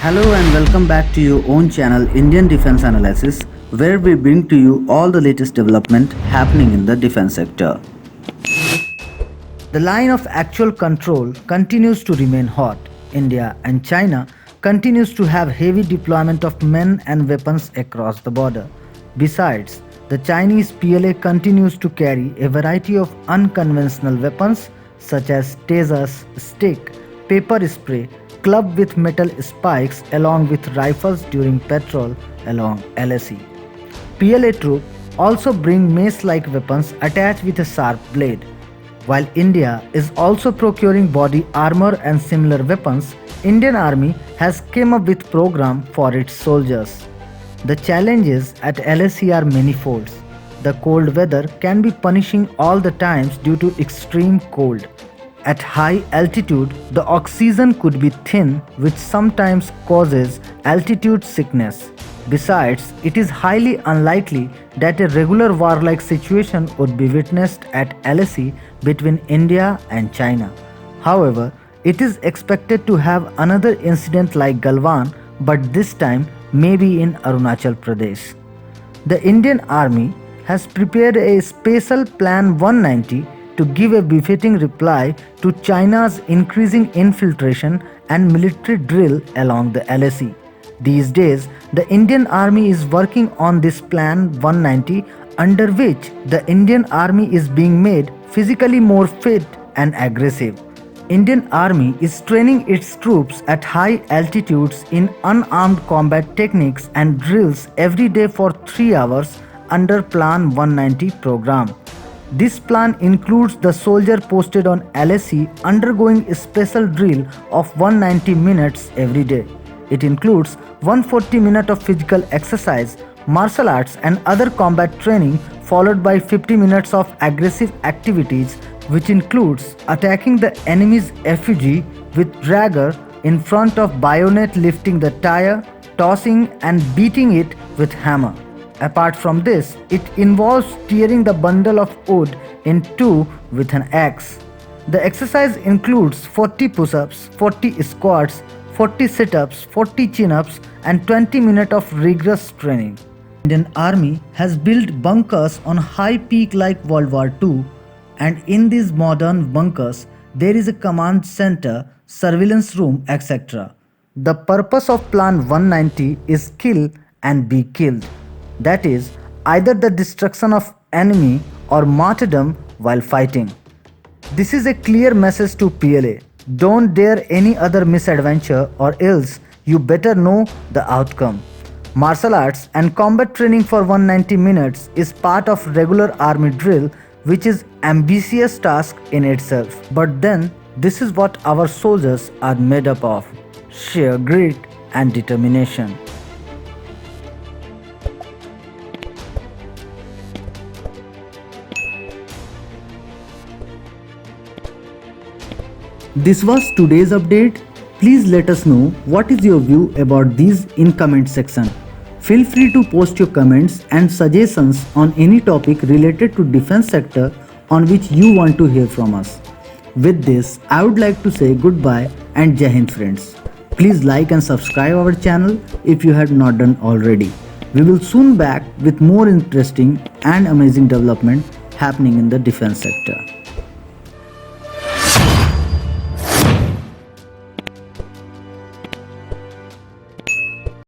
Hello and welcome back to your own channel Indian Defense Analysis, where we bring to you all the latest development happening in the defense sector. The line of actual control continues to remain hot. India and China continues to have heavy deployment of men and weapons across the border. Besides, the Chinese PLA continues to carry a variety of unconventional weapons such as tasers, stick, pepper spray, club with metal spikes along with rifles during patrol along LAC. PLA troops also bring mace-like weapons attached with a sharp blade. While India is also procuring body armor and similar weapons, Indian Army has come up with program for its soldiers. The challenges at LAC are manifold. The cold weather can be punishing all the times due to extreme cold. At high altitude, the oxygen could be thin, which sometimes causes altitude sickness. Besides, it is highly unlikely that a regular warlike situation would be witnessed at LAC between India and China. However, it is expected to have another incident like Galwan, but this time maybe in Arunachal Pradesh. The Indian Army has prepared a special Plan 190 to give a befitting reply to China's increasing infiltration and military drill along the LAC. These days, the Indian Army is working on this Plan 190, under which the Indian Army is being made physically more fit and aggressive. Indian Army is training its troops at high altitudes in unarmed combat techniques and drills every day for 3 hours under Plan 190 program. This plan includes the soldier posted on LAC undergoing a special drill of 190 minutes every day. It includes 140 minutes of physical exercise, martial arts and other combat training, followed by 50 minutes of aggressive activities, which includes attacking the enemy's effigy with dragger in front of bayonet, lifting the tire, tossing and beating it with hammer. Apart from this, it involves tearing the bundle of wood in two with an axe. The exercise includes 40 push-ups, 40 squats, 40 sit-ups, 40 chin-ups and 20 minutes of rigorous training. Indian Army has built bunkers on high peak like World War II, and in these modern bunkers there is a command center, surveillance room, etc. The purpose of Plan 190 is kill and be killed. That is, either the destruction of enemy or martyrdom while fighting. This is a clear message to PLA. Don't dare any other misadventure or else you better know the outcome. Martial arts and combat training for 190 minutes is part of regular army drill, which is ambitious task in itself. But then, this is what our soldiers are made up of: sheer grit and determination. This was today's update. Please let us know what is your view about these in comment section. Feel free to post your comments and suggestions on any topic related to defense sector on which you want to hear from us. With this, I would like to say goodbye and Jai Hind friends. Please like and subscribe our channel if you have not done already. We will soon back with more interesting and amazing development happening in the defense sector.